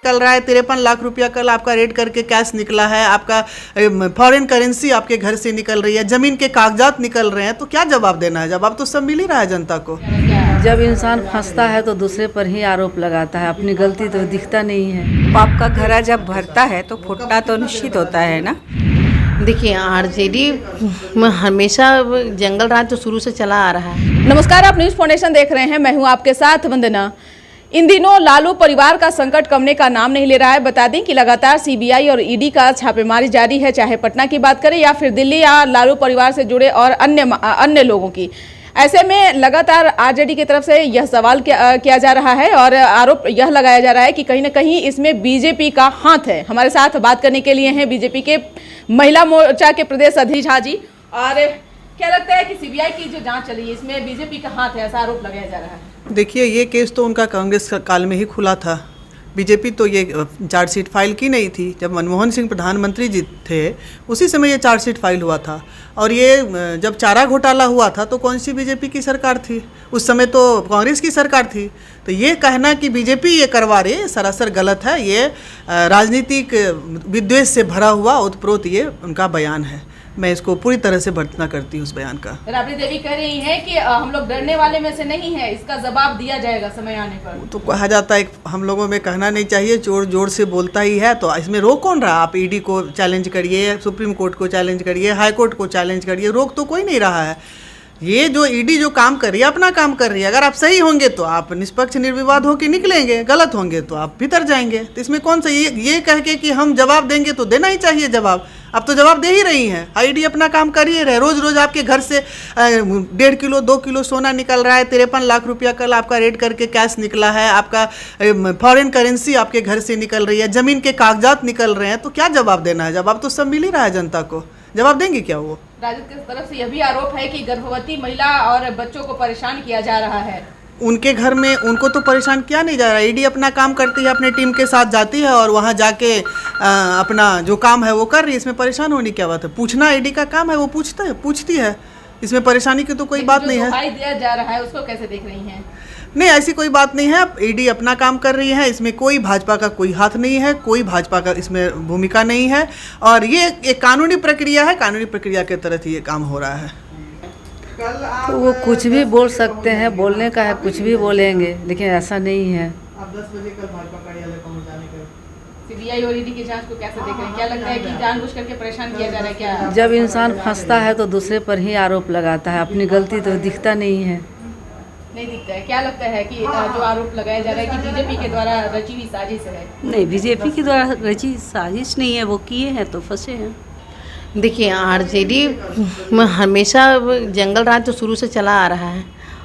निकल रहा है 53 लाख रुपया कल आपका रेड करके कैश निकला है, आपका फॉरेन करेंसी आपके घर से निकल रही है, जमीन के कागजात निकल रहे हैं, तो क्या जवाब देना है? जवाब तो सब मिल ही रहा है जनता को। जब इंसान फंसता है तो दूसरे पर ही आरोप लगाता है, अपनी गलती तो दिखता नहीं है। पाप का घड़ा जब भरता है तो फूटना तो निश्चित होता है ना। देखिए आरजेडी में हमेशा जंगल राज तो शुरू से चला आ रहा है। नमस्कार, आप न्यूज़ फाउंडेशन देख रहे हैं, मैं हूं आपके साथ वंदना। इन दिनों लालू परिवार का संकट कमने का नाम नहीं ले रहा है। बता दें कि लगातार सीबीआई और ईडी का छापेमारी जारी है, चाहे पटना की बात करें या फिर दिल्ली या लालू परिवार से जुड़े और अन्य लोगों की। ऐसे में लगातार आरजेडी की तरफ से यह सवाल किया जा रहा है और आरोप यह लगाया जा रहा है कि कहीं ना कहीं इसमें बीजेपी का हाथ है। हमारे साथ बात करने के लिए हैं बीजेपी के महिला मोर्चा के प्रदेश अध्यक्ष झा जी। और क्या लगता है कि सीबीआई की जो जांच चली है इसमें बीजेपी का हाथ है, ऐसा आरोप लगाया जा रहा है? देखिए, ये केस तो उनका कांग्रेस काल में ही खुला था। बीजेपी तो ये चार्जशीट फाइल की नहीं थी। जब मनमोहन सिंह प्रधानमंत्री जी थे उसी समय ये चार्जशीट फाइल हुआ था। और ये जब चारा घोटाला हुआ था तो कौन सी बीजेपी की सरकार थी? उस समय तो कांग्रेस की सरकार थी। तो ये कहना कि बीजेपी ये करवा रही है सरासर गलत है। ये राजनीतिक विद्वेष से भरा हुआ ओतप्रोत ये उनका बयान है। मैं इसको पूरी तरह से भर्त्सना करती हूँ उस बयान का। राबड़ी देवी कह रही हैं कि हम लोग डरने वाले में से नहीं है, इसका जवाब दिया जाएगा समय आने पर। तो कहा जाता है हम लोगों में कहना नहीं चाहिए, जोर जोर से बोलता ही है। तो इसमें रोक कौन रहा? आप ईडी को चैलेंज करिए, सुप्रीम कोर्ट को चैलेंज करिए, हाई कोर्ट को चैलेंज करिए, रोक तो कोई नहीं रहा है। ये जो ईडी जो काम कर रही है अपना काम कर रही है। अगर आप सही होंगे तो आप निष्पक्ष निर्विवाद होकर निकलेंगे, गलत होंगे तो आप भीतर जाएंगे। तो इसमें कौन सा ये कह के कि हम जवाब देंगे तो देना ही चाहिए जवाब। अब तो जवाब दे ही रही हैं। ईडी अपना काम कर ही रहे। रोज़ रोज़ आपके घर से 1.5 किलो 2 किलो सोना निकल रहा है, 53 लाख रुपया कल आपका रेड करके कैश निकला है, आपका फॉरेन करेंसी आपके घर से निकल रही है, जमीन के कागजात निकल रहे हैं, तो क्या जवाब देना है? जवाब तो सब मिल ही रहा है जनता को। जवाब देंगे क्या वो? राजद की तरफ से यह भी आरोप है कि गर्भवती महिला और बच्चों को परेशान किया जा रहा है। उनके घर में उनको तो परेशान किया नहीं जा रहा है। ईडी अपना काम करती है, अपने टीम के साथ जाती है और वहाँ जाके अपना जो काम है वो कर रही है। इसमें परेशान होने की क्या बात है? पूछना ईडी का काम है, वो पूछती है। इसमें परेशानी की तो कोई बात नहीं है। जो दिया जा रहा है उसको कैसे देख रही हैं? नहीं, ऐसी कोई बात नहीं है। ईडी अपना काम कर रही है, इसमें कोई भाजपा का कोई हाथ नहीं है, कोई भाजपा का इसमें भूमिका नहीं है। और ये एक कानूनी प्रक्रिया है, कानूनी प्रक्रिया के तहत ये काम हो रहा है। तो वो कुछ भी बोल सकते हैं, बोलने का है, कुछ भी बोलेंगे, लेकिन ऐसा नहीं है। आप 10 बजे कल भाजपा कार्यालय पहुंच जाने का। सीबीआई और ईडी की जांच को कैसे देख रहे हैं? क्या लगता है कि जानबूझ करके परेशान किया जा रहा है क्या? जब इंसान फंसता है तो दूसरे पर ही आरोप लगाता है, अपनी गलती तो दिखता नहीं है। नहीं दिखता है। क्या लगता है कि जो आरोप लगाया जा रहा है कि बीजेपी के द्वारा रची हुई साजिश है? नहीं, बीजेपी के द्वारा रची साजिश नहीं है, वो किए हैं तो फंसे हैं। देखिए आरजेडी में हमेशा जंगल राज तो शुरू से चला आ रहा है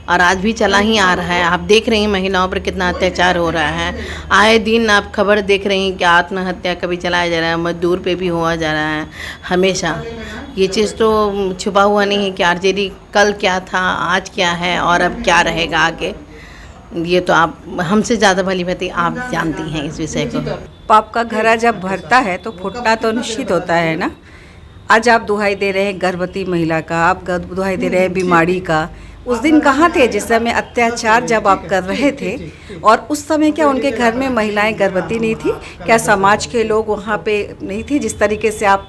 और आज भी चला ही आ रहा है। आप देख रही हैं महिलाओं पर कितना अत्याचार हो रहा है। आए दिन आप खबर देख रही हैं कि आत्महत्या कभी चलाया जा रहा है, मजदूर पे भी हुआ जा रहा है। हमेशा ये चीज़ तो छुपा हुआ नहीं है कि आरजेडी कल क्या था, आज क्या है और अब क्या रहेगा आगे। ये तो आप हमसे ज़्यादा भली भांति आप जानती हैं इस विषय को। पाप का घड़ा जब भरता है तो फूटना तो निश्चित होता है ना। आज आप दुहाई दे रहे हैं गर्भवती महिला का, आप दुहाई दे रहे हैं बीमारी का। उस दिन कहाँ थे जिस समय अत्याचार जब आप कर रहे थे? और उस समय क्या उनके घर में महिलाएं गर्भवती नहीं थी? क्या समाज के लोग वहाँ पे नहीं थे? जिस तरीके से आप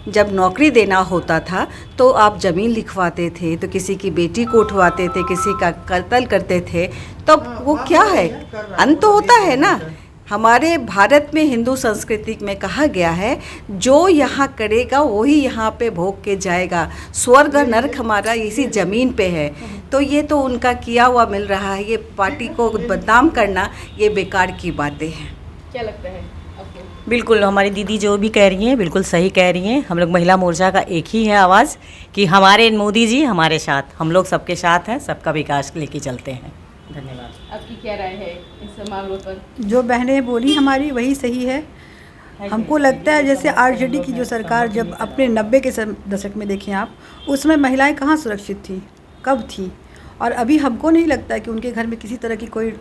जब नौकरी देना होता था तो आप ज़मीन लिखवाते थे, तो किसी की बेटी को उठवाते थे, किसी का कत्ल करते थे, तो वो क्या है? अंत तो होता है ना। हमारे भारत में हिंदू संस्कृति में कहा गया है, जो यहाँ करेगा वही यहाँ पे भोग के जाएगा। स्वर्ग और नरक हमारा इसी ज़मीन पे है। तो ये तो उनका किया हुआ मिल रहा है। ये पार्टी को बदनाम करना ये बेकार की बातें हैं। क्या लगता है आपको? बिल्कुल, हमारी दीदी जो भी कह रही हैं बिल्कुल सही कह रही हैं। हम लोग महिला मोर्चा का एक ही है आवाज़ कि हमारे मोदी जी हमारे साथ, हम लोग सबके साथ हैं, सबका विकास लेके चलते हैं। धन्यवाद। आपकी क्या राय है इस मामलों पर? जो बहनें बोली हमारी वही सही है। हमको लगता है जैसे आरजेडी की जो सरकार जब अपने 90 के दशक में देखें आप, उसमें महिलाएं कहाँ सुरक्षित थी, कब थी? और अभी हमको नहीं लगता कि उनके घर में किसी तरह की कोई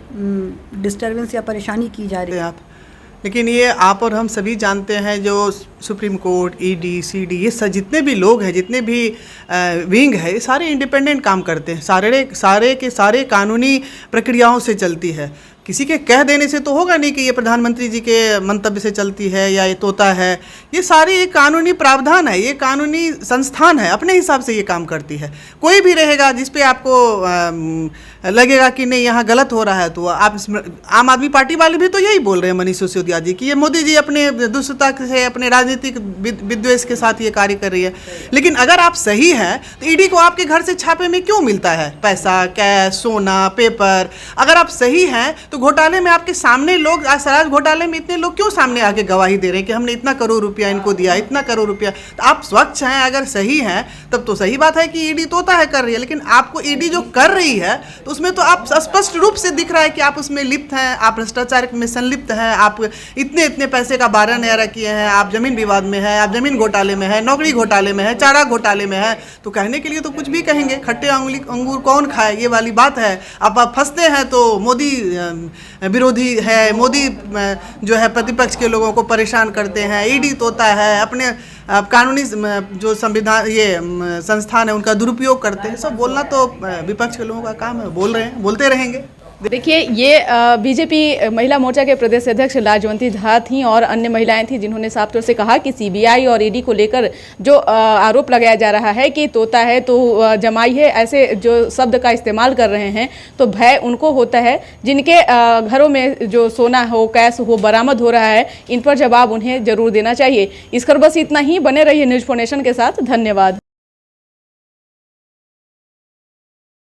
डिस्टर्बेंस या परेशानी की जा रही है। लेकिन ये आप और हम सभी जानते हैं, जो सुप्रीम कोर्ट, ईडी, सीडी, ये जितने भी लोग हैं, जितने भी विंग है, ये सारे इंडिपेंडेंट काम करते हैं। सारे के सारे कानूनी प्रक्रियाओं से चलती है। किसी के कह देने से तो होगा नहीं कि ये प्रधानमंत्री जी के मंतव्य से चलती है या ये तोता है। ये सारी एक कानूनी प्रावधान है, ये कानूनी संस्थान है, अपने हिसाब से ये काम करती है। कोई भी रहेगा जिस पे आपको लगेगा कि नहीं यहाँ गलत हो रहा है, तो आप आम आदमी पार्टी वाले भी तो यही बोल रहे हैं मनीष सिसोदिया जी कि ये मोदी जी अपने दुष्टता से, अपने राजनीतिक विद्वेष के साथ ये कार्य कर रही है। लेकिन अगर आप सही हैं तो ईडी को आपके घर से छापे में क्यों मिलता है पैसा, कैश, सोना, पेपर? अगर आप सही हैं तो घोटाले में आपके सामने लोग, सराज घोटाले में इतने लोग क्यों सामने आके गवाही दे रहे हैं कि हमने इतना करोड़ रुपया इनको दिया, इतना करोड़ रुपया? तो आप स्वच्छ हैं, अगर सही हैं तब तो सही बात है कि ईडी तोता है कर रही है। लेकिन आपको ईडी जो कर रही है तो उसमें तो आप स्पष्ट रूप से दिख रहा है कि आप उसमें लिप्त हैं, आप भ्रष्टाचार में संलिप्त हैं, आप इतने इतने पैसे का 12 न्यारा किए हैं, आप जमीन विवाद में हैं, आप जमीन घोटाले में हैं, नौकरी घोटाले में है, चारा घोटाले में है। तो कहने के लिए तो कुछ भी कहेंगे, खट्टे अंगूर कौन खाए, ये वाली बात है। अब आप फंसते हैं तो मोदी विरोधी है, मोदी जो है प्रतिपक्ष के लोगों को परेशान करते हैं, ईडी तोता है, अपने कानूनी जो संविधान ये संस्थान है उनका दुरुपयोग करते हैं। सब बोलना तो विपक्ष के लोगों का काम है, बोल रहे हैं, बोलते रहेंगे। देखिए, ये बीजेपी महिला मोर्चा के प्रदेश अध्यक्ष लाजवंती झा थीं और अन्य महिलाएं थीं जिन्होंने साफ तौर से कहा कि सीबीआई और ईडी को लेकर जो आरोप लगाया जा रहा है कि तोता है तो जमाई है, ऐसे जो शब्द का इस्तेमाल कर रहे हैं, तो भय उनको होता है जिनके घरों में जो सोना हो, कैश हो बरामद हो रहा है। इन पर जवाब उन्हें जरूर देना चाहिए। इस पर बस इतना ही। बने रहिए न्यूज़4नेशन के साथ। धन्यवाद।